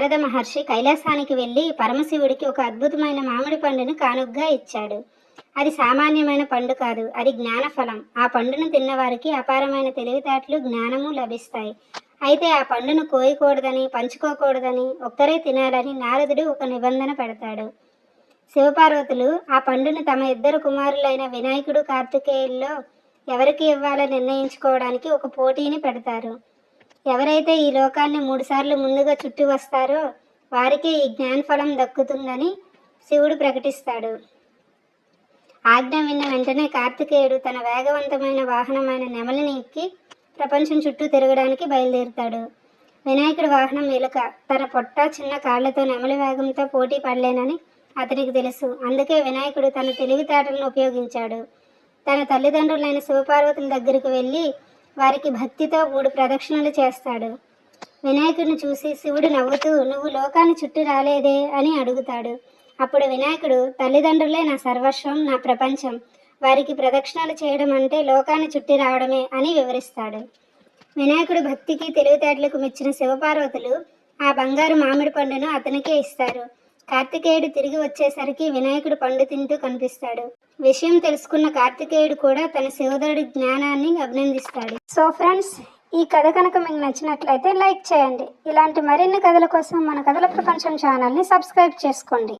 నారద మహర్షి కైలాసానికి వెళ్ళి పరమశివుడికి ఒక అద్భుతమైన మామిడి పండును కానుగ్గా ఇచ్చాడు. అది సామాన్యమైన పండు కాదు, అది జ్ఞానఫలం. ఆ పండును తిన్నవారికి అపారమైన తెలివితేటలు, జ్ఞానము లభిస్తాయి. అయితే ఆ పండును కోయకూడదని, పంచుకోకూడదని, ఒక్కరే తినాలని నారదుడు ఒక నిబంధన పెడతాడు. శివపార్వతులు ఆ పండును తమ ఇద్దరు కుమారులైన వినాయకుడు, కార్తికేయుల్లో ఎవరికి ఇవ్వాలో నిర్ణయించుకోవడానికి ఒక పోటీని పెడతారు. ఎవరైతే ఈ లోకాన్ని 3 సార్లు ముందుగా చుట్టి వస్తారో వారికే ఈ జ్ఞానఫలం దక్కుతుందని శివుడు ప్రకటిస్తాడు. ఆజ్ఞ విన్న వెంటనే కార్తికేయుడు తన వేగవంతమైన వాహనమైన నెమలిని ఎక్కి ప్రపంచం చుట్టూ తిరగడానికి బయలుదేరుతాడు. వినాయకుడి వాహనం ఎలుక. తన పొట్ట, చిన్న కాళ్లతో నెమలి వేగంతో పోటీ పడలేనని అతనికి తెలుసు. అందుకే వినాయకుడు తన తెలివితేటలను ఉపయోగించాడు. తన తల్లిదండ్రులైన శివపార్వతుల దగ్గరికి వెళ్ళి వారికి భక్తితో 3 ప్రదక్షిణలు చేస్తాడు. వినాయకుడిని చూసి శివుడు నవ్వుతూ, "నువ్వు లోకాన్ని చుట్టి రాలేదే" అని అడుగుతాడు. అప్పుడు వినాయకుడు, "తల్లిదండ్రులే నా సర్వస్వం, నా ప్రపంచం. వారికి ప్రదక్షిణలు చేయడం అంటే లోకాన్ని చుట్టి రావడమే" అని వివరిస్తాడు. వినాయకుడు భక్తికి తెలివితేటలకు మెచ్చిన శివపార్వతులు ఆ బంగారు మామిడి పండును అతనికే ఇస్తారు. కార్తికేయుడు తిరిగి వచ్చేసరికి వినాయకుడు పండు తింటూ కనిపిస్తాడు. విషయం తెలుసుకున్న కార్తికేయుడు కూడా తన సోదరుడి జ్ఞానాన్ని అభినందిస్తాడు. సో ఫ్రెండ్స్, ఈ కథ కనుక మీకు నచ్చినట్లయితే లైక్ చేయండి. ఇలాంటి మరిన్ని కథల కోసం మన కథల ప్రపంచం ఛానల్ని సబ్స్క్రైబ్ చేసుకోండి.